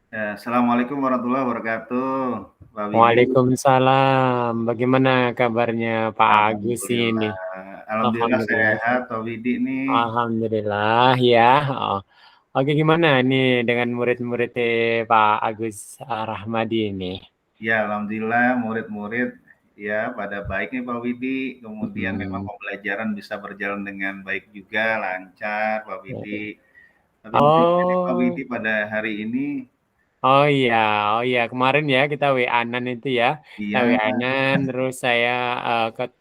Assalamualaikum warahmatullahi wabarakatuh, Pak Widi. Waalaikumsalam. Bagaimana kabarnya Pak Agus ini? Alhamdulillah, alhamdulillah Alhamdulillah. sehat, Pak Widi nih. Alhamdulillah ya. Oh. Oke, gimana ini dengan murid-murid Pak Agus Rahmadi ini? Ya, alhamdulillah murid-murid ya pada baik nih Pak Widi. Kemudian memang Hmm. pembelajaran bisa berjalan dengan baik juga, lancar Pak Widi. Tapi mungkin ini Pak Oh, Widi pada hari ini, oh iya, oh iya. Kemarin ya kita WA-an itu ya. Kita iya, WA-an terus saya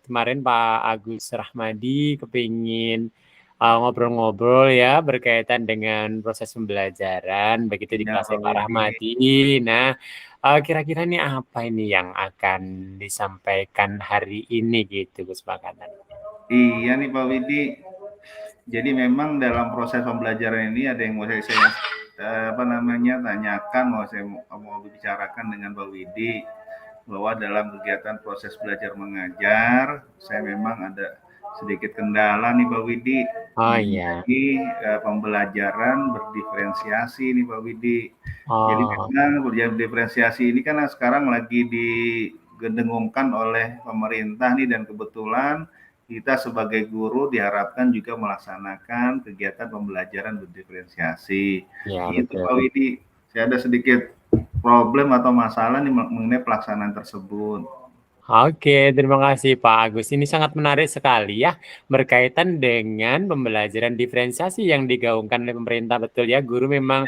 kemarin Pak Agus Rahmadi kepingin ngobrol-ngobrol ya berkaitan dengan proses pembelajaran begitu di iya kelas Pak Pak Widi. Rahmadi. Nah, kira-kira nih apa ini yang akan disampaikan hari ini gitu kesepakatan? Iya nih Pak Widi. Jadi memang dalam proses pembelajaran ini ada yang mau saya apa namanya tanyakan, mau bicarakan dengan Pak Widi bahwa dalam kegiatan proses belajar mengajar saya memang ada sedikit kendala nih Pak Widi Oh iya. mengenai pembelajaran berdiferensiasi nih Pak Widi. Jadi Oh, memang berdiferensiasi ini kan sekarang lagi digedengungkan oleh pemerintah nih, dan kebetulan kita sebagai guru diharapkan juga melaksanakan kegiatan pembelajaran berdiferensiasi. ya Itu Pak betul. Widi, saya ada sedikit problem atau masalah nih mengenai pelaksanaan tersebut. Oke, terima kasih Pak Agus. Ini sangat menarik sekali ya, berkaitan dengan pembelajaran diferensiasi yang digaungkan oleh pemerintah. Betul ya, guru memang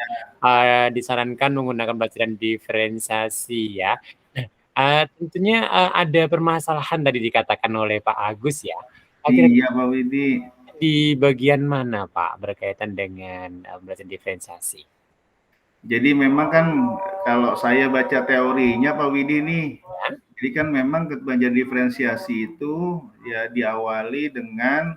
disarankan menggunakan pembelajaran diferensiasi ya. Nah, tentunya ada permasalahan tadi dikatakan oleh Pak Agus ya. Kira-kira Iya Pak Widi. di bagian mana Pak berkaitan dengan pembelajaran diferensiasi? Jadi memang kan kalau saya baca teorinya Pak Widi nih, Ya, jadi kan memang belajar diferensiasi itu ya diawali dengan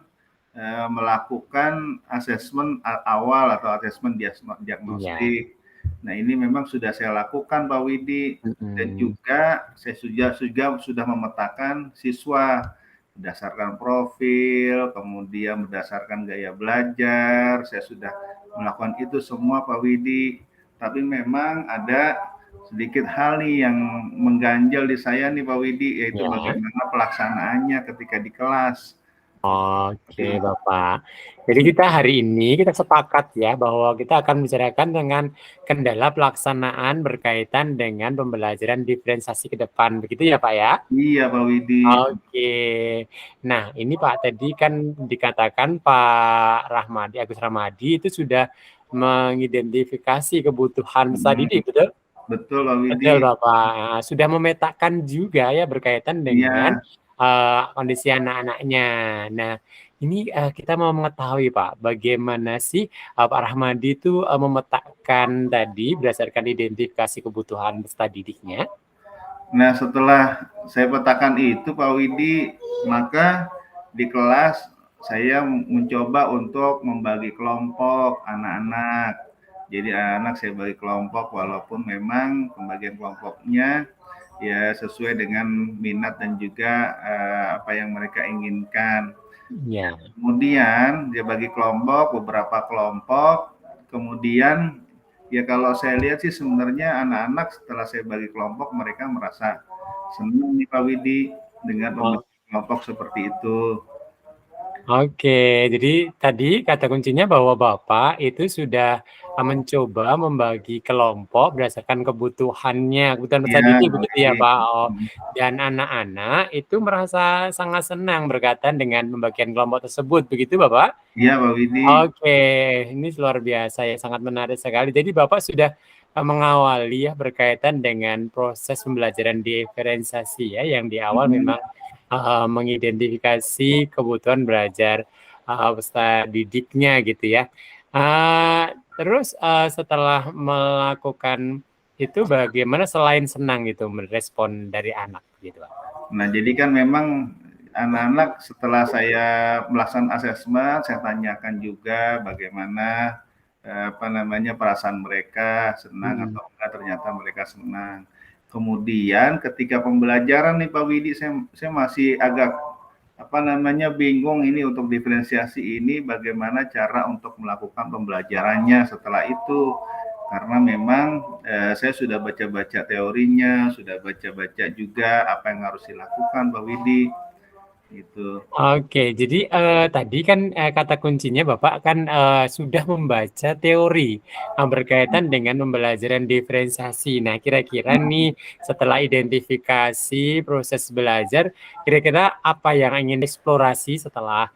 melakukan asesmen awal atau asesmen iya. diagnostik. Nah ini memang sudah saya lakukan Pak Widi, dan Mm-mm. juga saya sudah memetakan siswa berdasarkan profil, kemudian berdasarkan gaya belajar. Saya sudah melakukan itu semua Pak Widi. Tapi memang ada sedikit hal nih yang mengganjal di saya nih Pak Widi, yaitu Ya. bagaimana pelaksanaannya ketika di kelas. Oke, Bapak. Jadi kita hari ini kita sepakat ya bahwa kita akan membicarakan dengan kendala pelaksanaan berkaitan dengan pembelajaran diferensiasi ke depan. Begitu ya, Pak ya? Iya Pak Widi. Oke. Nah, ini Pak tadi kan dikatakan Pak Rahmadi, Agus Rahmadi itu sudah mengidentifikasi kebutuhan peserta Hmm, didik, betul? betul Pak Widi. Betul, Bapak. Sudah memetakan juga ya berkaitan dengan Iya, kondisi anak-anaknya. Nah, ini kita mau mengetahui, Pak, bagaimana sih Pak Rahmadi itu memetakan tadi berdasarkan identifikasi kebutuhan peserta didiknya? nah setelah saya petakan itu Pak Widi, maka di kelas saya mencoba untuk membagi kelompok anak-anak. Jadi anak saya bagi kelompok, walaupun memang pembagian kelompoknya ya sesuai dengan minat dan juga apa yang mereka inginkan. Ya. Kemudian dia bagi kelompok, beberapa kelompok, kemudian ya kalau saya lihat sih sebenarnya anak-anak setelah saya bagi kelompok mereka merasa senang nih Pak Widi dengan Oh, pembagian kelompok seperti itu. oke, jadi tadi kata kuncinya bahwa Bapak itu sudah mencoba membagi kelompok berdasarkan kebutuhannya, kebutuhan peserta Iya, didik Pak begitu ya Widi. Pak. Oh, dan anak-anak itu merasa sangat senang berkaitan dengan pembagian kelompok tersebut, begitu Bapak? Iya, Pak Widi. Oke, ini luar biasa ya, sangat menarik sekali. Jadi Bapak sudah mengawali ya berkaitan dengan proses pembelajaran diferensiasi ya, yang di awal Mhm. memang mengidentifikasi kebutuhan belajar peserta didiknya gitu ya. Terus setelah melakukan itu bagaimana selain senang gitu merespon dari anak gitu Pak? Nah, jadi kan memang anak-anak setelah saya melaksanakan asesmen, saya tanyakan juga bagaimana apa namanya perasaan mereka, senang Hmm. atau enggak, ternyata mereka senang. Kemudian ketika pembelajaran nih Pak Widi, saya masih agak apa namanya bingung ini untuk diferensiasi ini bagaimana cara untuk melakukan pembelajarannya setelah itu. karena memang saya sudah baca-baca teorinya, sudah baca-baca juga apa yang harus dilakukan Pak Widi, gitu. Oke, jadi tadi kan kata kuncinya Bapak kan sudah membaca teori berkaitan dengan pembelajaran diferensiasi. Nah, kira-kira nih setelah identifikasi proses belajar, kira-kira apa yang ingin eksplorasi setelah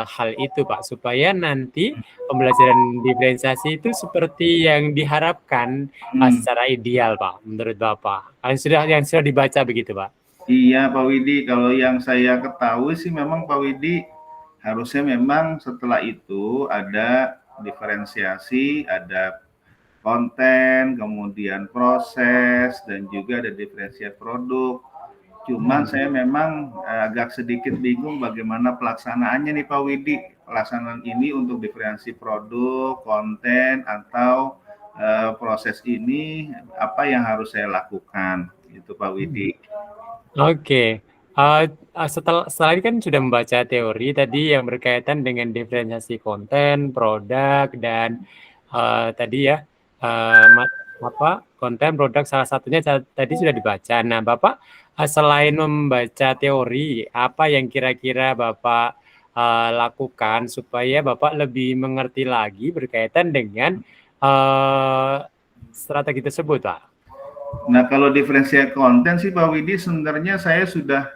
hal itu, Pak, supaya nanti pembelajaran diferensiasi itu seperti yang diharapkan secara ideal, Pak, menurut Bapak. Yang sudah dibaca begitu, Pak? Iya Pak Widi, kalau yang saya ketahui sih memang Pak Widi harusnya memang setelah itu ada diferensiasi, ada konten, kemudian proses, dan juga ada diferensiasi produk. Cuman saya memang agak sedikit bingung bagaimana pelaksanaannya nih Pak Widi. Pelaksanaan ini untuk diferensiasi produk, konten, atau proses ini apa yang harus saya lakukan, itu Pak Widi. Oke, setelah ini kan sudah membaca teori tadi yang berkaitan dengan diferensiasi konten, produk, dan tadi ya konten, produk salah satunya tadi sudah dibaca. Nah, Bapak selain membaca teori, apa yang kira-kira Bapak lakukan supaya Bapak lebih mengerti lagi berkaitan dengan strategi tersebut, Pak? Nah, kalau diferensiasi konten sih Pak Widi, sebenarnya saya sudah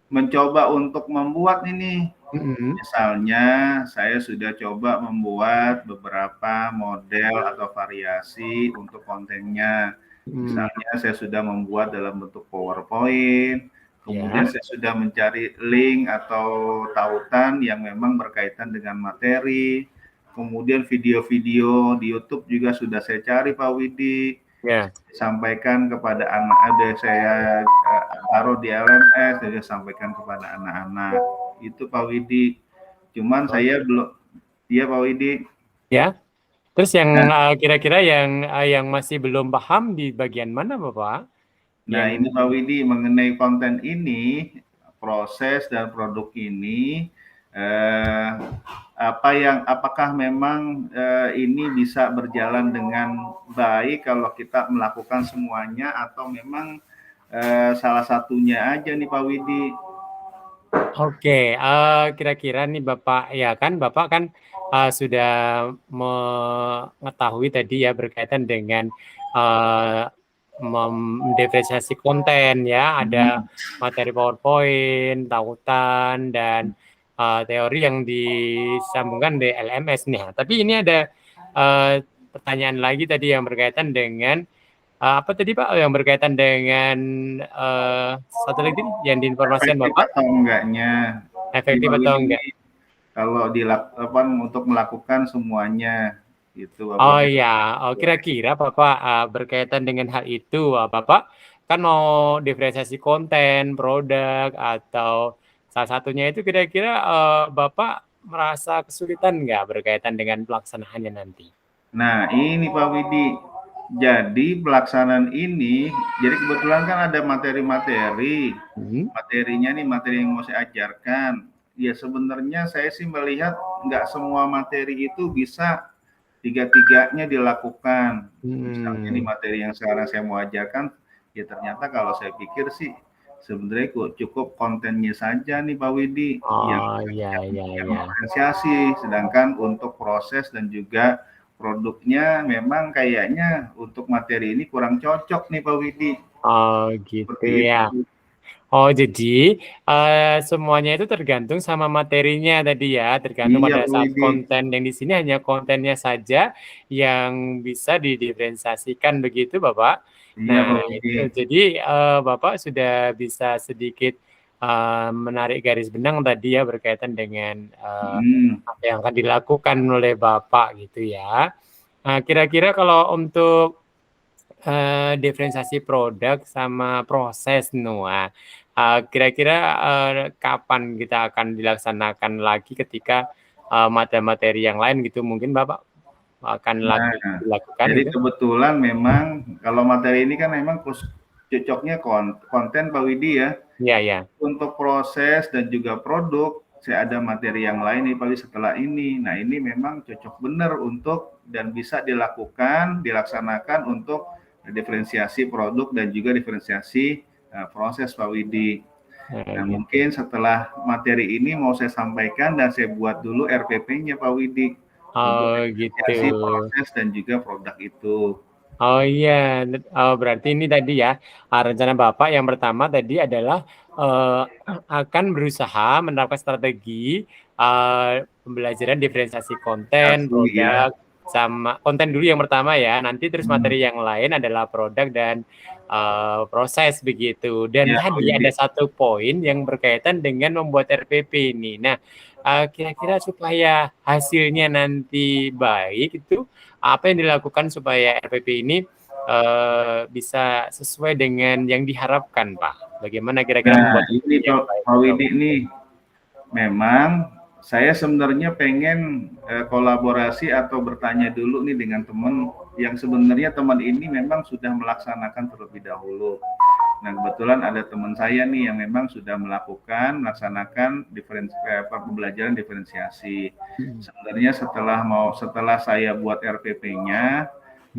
mencoba untuk membuat ini. Misalnya, saya sudah coba membuat beberapa model atau variasi untuk kontennya. Misalnya, saya sudah membuat dalam bentuk PowerPoint, kemudian saya sudah mencari link atau tautan yang memang berkaitan dengan materi, kemudian video-video di YouTube juga sudah saya cari Pak Widi. Sampaikan kepada anak, ada saya taruh di LMS, saya sampaikan kepada anak-anak. Itu Pak Widi. Cuman saya belum, iya Pak Widi. Ya, terus yang kira-kira yang masih belum paham di bagian mana Bapak? Nah ini Pak Widi, mengenai konten ini, proses dan produk ini, apakah memang ini bisa berjalan dengan baik kalau kita melakukan semuanya, atau memang salah satunya aja nih Pak Widi? Oke, kira-kira nih Bapak, ya kan Bapak kan sudah mengetahui tadi ya berkaitan dengan mendiferensiasi konten ya, ada materi PowerPoint, tautan, dan teori yang disambungkan di LMS nih. Tapi ini ada pertanyaan lagi tadi yang berkaitan dengan apa tadi Pak yang berkaitan dengan satu lagi yang diinformasikan Bapak? Atau enggaknya? Efektif atau enggak? Kalau dilakukan untuk melakukan semuanya itu. Oh ya, kira-kira Bapak berkaitan dengan hal itu, Bapak kan mau diferensiasi konten, produk, atau salah satunya itu kira-kira Bapak merasa kesulitan nggak berkaitan dengan pelaksanaannya nanti? Nah ini Pak Widi, jadi pelaksanaan ini, jadi kebetulan kan ada materi-materi, materinya nih materi yang mau saya ajarkan. Ya sebenarnya saya sih melihat nggak semua materi itu bisa tiga-tiganya dilakukan. Misalnya nih materi yang sekarang saya mau ajarkan, ya ternyata kalau saya pikir sih sebenarnya cukup kontennya saja nih Pak Widi yang diferensiasi, sedangkan untuk proses dan juga produknya memang kayaknya untuk materi ini kurang cocok nih Pak Widi. Oh gitu ya. Oh jadi semuanya itu tergantung sama materinya tadi ya, tergantung pada saat konten yang di sini hanya kontennya saja yang bisa didiferensiasikan begitu Bapak. Nah itu jadi Bapak sudah bisa sedikit menarik garis benang tadi ya berkaitan dengan apa yang akan dilakukan oleh Bapak gitu ya. Nah kira-kira kalau untuk diferensiasi produk sama proses Noah. Kira-kira kapan kita akan dilaksanakan lagi ketika materi-materi yang lain gitu mungkin Bapak akan dilakukan jadi gitu? Kebetulan memang kalau materi ini kan memang cocoknya konten Pak Widi ya. Iya. Untuk proses dan juga produk saya ada materi yang lain nih Pak setelah ini. Nah, ini memang cocok benar untuk dan bisa dilaksanakan untuk diferensiasi produk dan juga diferensiasi proses Pak Widi. Nah, gitu. mungkin setelah materi ini mau saya sampaikan dan saya buat dulu RPP-nya Pak Widi untuk Oh gitu. diferensiasi proses dan juga produk itu. Oh iya, berarti ini tadi ya, rencana Bapak yang pertama tadi adalah akan berusaha menerapkan strategi pembelajaran diferensiasi konten, Asli ya. produk, sama konten dulu yang pertama ya, nanti terus materi yang lain adalah produk dan proses begitu. Dan Ya, Pak tadi ada Widi. satu poin yang berkaitan dengan membuat RPP ini. Nah, kira-kira supaya hasilnya nanti baik itu apa yang dilakukan supaya RPP ini bisa sesuai dengan yang diharapkan, Pak? Bagaimana kira-kira Nah, membuat ini RPP yang baik? Pak Widi nih, memang saya sebenarnya pengen kolaborasi atau bertanya dulu nih dengan teman yang sebenarnya teman ini memang sudah melaksanakan terlebih dahulu. Nah, kebetulan ada teman saya nih yang memang sudah melaksanakan pembelajaran diferensiasi. Sebenarnya setelah saya buat RPP-nya,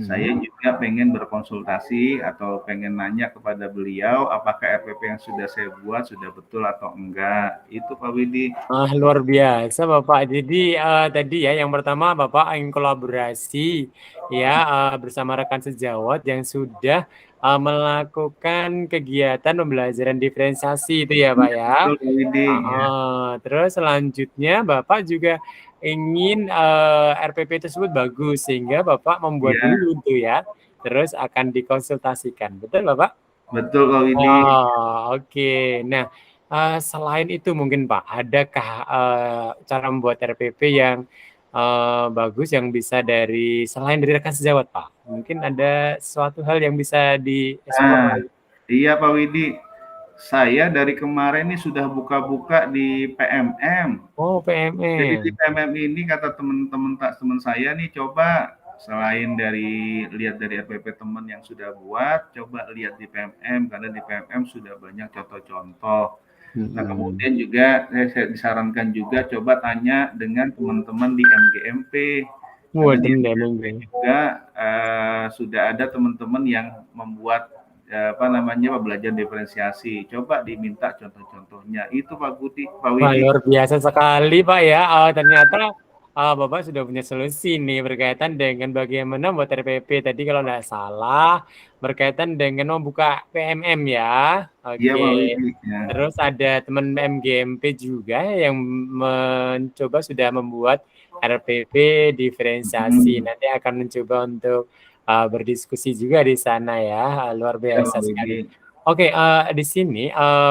saya juga pengen berkonsultasi atau pengen nanya kepada beliau apakah RPP yang sudah saya buat sudah betul atau enggak. Itu Pak Widi. Luar biasa Bapak. Jadi tadi ya yang pertama Bapak ingin kolaborasi ya bersama rekan sejawat yang sudah melakukan kegiatan pembelajaran diferensiasi itu ya Pak Iya, ya. betul Pak Widi. Ya. Terus selanjutnya Bapak juga ingin RPP tersebut bagus sehingga Bapak membuat Iya, dulu tuh ya. Terus akan dikonsultasikan. Betul Bapak? betul Pak Widi. Oh, oke. Nah, selain itu mungkin Pak, adakah cara membuat RPP yang bagus yang bisa selain dari rekan sejawat Pak? Mungkin ada suatu hal yang bisa dieksplor Nah, lagi. iya Pak Widi. Saya dari kemarin ini sudah buka-buka di PMM. Oh, Jadi di PMM. PMM ini kata teman saya nih coba selain lihat dari RPP teman yang sudah buat, coba lihat di PMM karena di PMM sudah banyak contoh-contoh. Nah, Mm-mm. kemudian juga saya disarankan juga coba tanya dengan teman-teman di MGMP karena di Waduh, MGMP juga sudah ada teman-teman yang membuat belajar diferensiasi. Coba diminta contoh-contohnya. Itu Pak Budi, Pak Wah, Widi. luar biasa sekali Pak ya. Ternyata Bapak sudah punya solusi nih berkaitan dengan bagaimana membuat RPP tadi kalau tidak salah berkaitan dengan membuka PMM ya. Iya Pak Oke. Widi. Ya. Terus ada teman MGMP juga yang mencoba sudah membuat RPP diferensiasi. Hmm. Nanti akan mencoba untuk berdiskusi juga di sana ya. Luar Iya biasa Pak sekali. Widi. Oke, di sini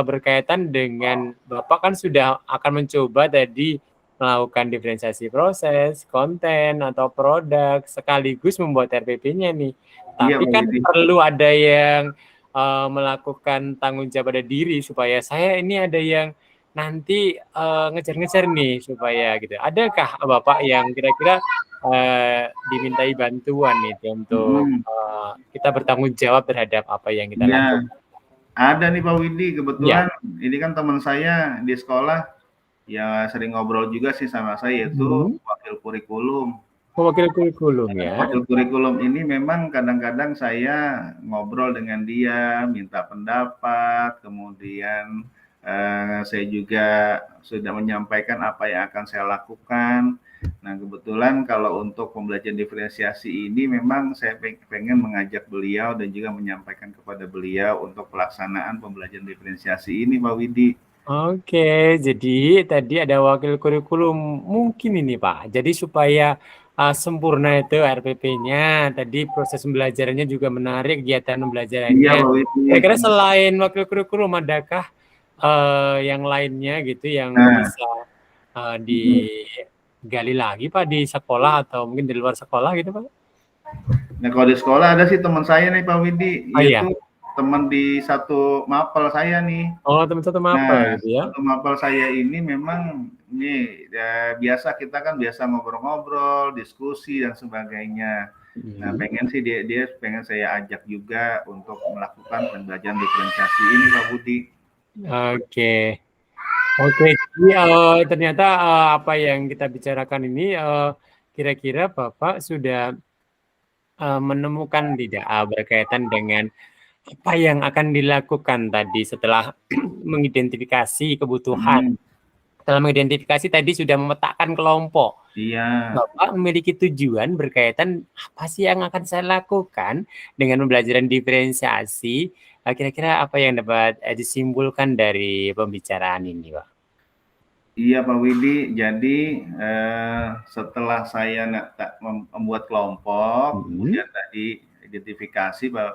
berkaitan dengan Bapak kan sudah akan mencoba tadi melakukan diferensiasi proses, konten, atau produk, sekaligus membuat RPP-nya nih. Iya Tapi Pak kan Widi. perlu ada yang melakukan tanggung jawab pada diri supaya saya ini ada yang nanti ngejar-ngejar nih supaya gitu. Adakah Bapak yang kira-kira dimintai bantuan nih untuk Hmm. kita bertanggung jawab terhadap apa yang kita Iya. lakukan? Ada nih Pak Widi, Ya. kebetulan ini kan teman saya di sekolah ya sering ngobrol juga sih sama saya yaitu wakil kurikulum. Wakil kurikulum ya. Wakil kurikulum ini memang kadang-kadang saya ngobrol dengan dia, minta pendapat, kemudian saya juga sudah menyampaikan apa yang akan saya lakukan. Nah, kebetulan kalau untuk pembelajaran diferensiasi ini memang saya pengen mengajak beliau dan juga menyampaikan kepada beliau untuk pelaksanaan pembelajaran diferensiasi ini, Pak Widi. Oke, jadi tadi ada wakil kurikulum mungkin ini Pak. Jadi supaya sempurna itu RPP-nya, tadi proses pembelajarannya juga menarik, kegiatan Iya, pembelajarannya. Pak Widi. Kira-kira selain wakil kurikulum, adakah yang lainnya gitu yang Nah, bisa digali lagi Pak di sekolah atau mungkin di luar sekolah gitu Pak? nah kalau di sekolah ada sih teman saya nih Pak Widi, Oh iya. yaitu teman di satu mapel saya nih. Oh, teman satu mapel Nah, gitu ya. satu mapel saya ini memang nih ya, kita kan biasa ngobrol-ngobrol, diskusi dan sebagainya. Nah, pengen sih dia pengen saya ajak juga untuk melakukan pembelajaran diferensiasi ini Pak Budi. Oke. Oke. Iya, ternyata apa yang kita bicarakan ini kira-kira Bapak sudah menemukan tidak berkaitan dengan apa yang akan dilakukan tadi setelah mengidentifikasi kebutuhan. Mhm, Setelah mengidentifikasi tadi sudah memetakan kelompok. iya. Bapak memiliki tujuan berkaitan apa sih yang akan saya lakukan dengan pembelajaran diferensiasi. Kira-kira apa yang dapat disimpulkan dari pembicaraan ini, Pak? Iya Pak Widi, jadi setelah saya membuat kelompok, Mhm. kemudian tadi identifikasi Pak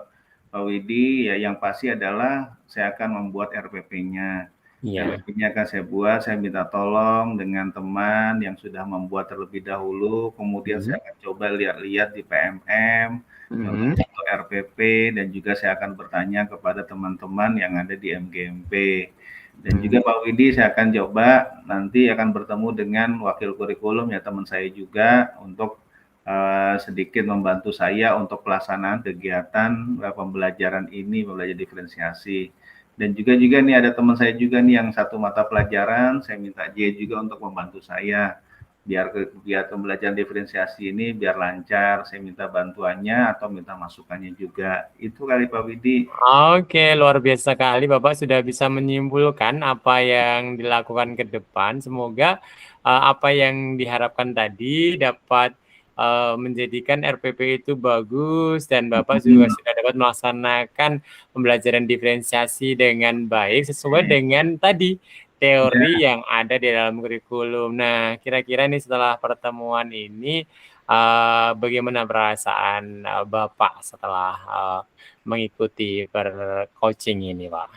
Widi, ya yang pasti adalah saya akan membuat RPP-nya. Iya. RPP-nya akan saya buat, saya minta tolong dengan teman yang sudah membuat terlebih dahulu, kemudian Mhm. saya akan coba lihat-lihat di PMM, Mhm. contoh-contoh RPP, dan juga saya akan bertanya kepada teman-teman yang ada di MGMP. Dan juga Mhm. Pak Widi, saya akan coba nanti akan bertemu dengan wakil kurikulum ya teman saya juga untuk sedikit membantu saya untuk pelaksanaan kegiatan pembelajaran ini, pembelajaran diferensiasi. Dan juga nih ada teman saya juga nih yang satu mata pelajaran, saya minta dia juga untuk membantu saya biar pembelajaran diferensiasi ini biar lancar. Saya minta bantuannya atau minta masukannya juga. Itu kali Pak Widi. Oke, luar biasa sekali Bapak sudah bisa menyimpulkan apa yang dilakukan ke depan. Semoga apa yang diharapkan tadi dapat menjadikan RPP itu bagus dan Bapak juga Hmm, sudah dapat melaksanakan pembelajaran diferensiasi dengan baik sesuai dengan tadi teori ya. yang ada di dalam kurikulum. Nah, kira-kira nih setelah pertemuan ini bagaimana perasaan Bapak setelah mengikuti coaching ini, Pak?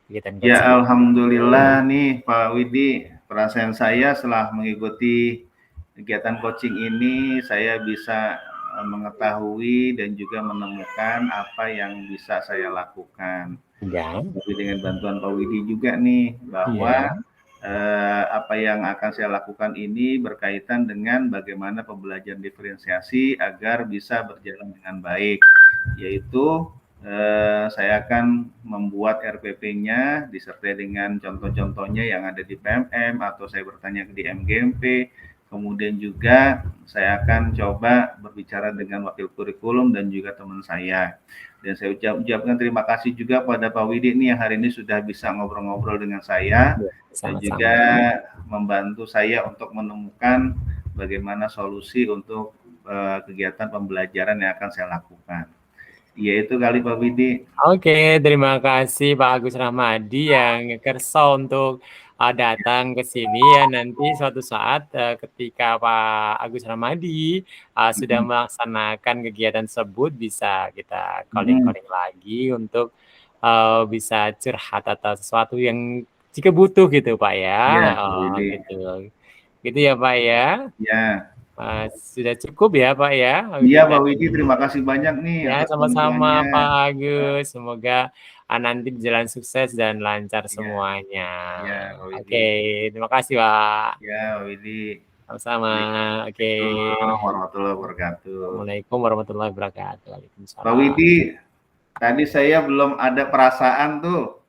Kegiatan Ya coaching. alhamdulillah nih Pak Widi, perasaan saya setelah mengikuti kegiatan coaching ini, saya bisa mengetahui dan juga menemukan apa yang bisa saya lakukan. Ya, Tapi dengan bantuan Pak Widi juga nih, bahwa iya, apa yang akan saya lakukan ini berkaitan dengan bagaimana pembelajaran diferensiasi agar bisa berjalan dengan baik, yaitu saya akan membuat RPP-nya disertai dengan contoh-contohnya yang ada di PMM atau saya bertanya di MGMP. Kemudian juga saya akan coba berbicara dengan wakil kurikulum dan juga teman saya. Dan saya ucapkan terima kasih juga pada Pak Widi nih yang hari ini sudah bisa ngobrol-ngobrol dengan saya iya, dan juga sama-sama. membantu saya untuk menemukan bagaimana solusi untuk kegiatan pembelajaran yang akan saya lakukan. Iya itu kali Pak Widi. Oke, terima kasih Pak Agus Rahmadi yang kerso untuk datang ke sini ya nanti suatu saat ketika Pak Agus Rahmadi sudah Mhm. melaksanakan kegiatan tersebut bisa kita Mhm. calling-calling lagi untuk bisa curhat atau sesuatu yang jika butuh gitu Pak ya. Iya Pak Oh, Widi. gitu. Gitu ya Pak ya. Ya. Sudah cukup ya Pak ya Iya Pak kegiatan Widi, terima kasih banyak nih ya, atas sama-sama bantuannya. Pak Agus. Semoga nanti berjalan sukses dan lancar Iya, semuanya. iya Pak Widi. Oke, terima kasih Pak. Ya Pak Widi. Sama-sama. Oke. Assalamualaikum warahmatullahi wabarakatuh. Assalamualaikum warahmatullahi wabarakatuh. Pak Waalaikumsalam. Widi, tadi saya belum ada perasaan tuh.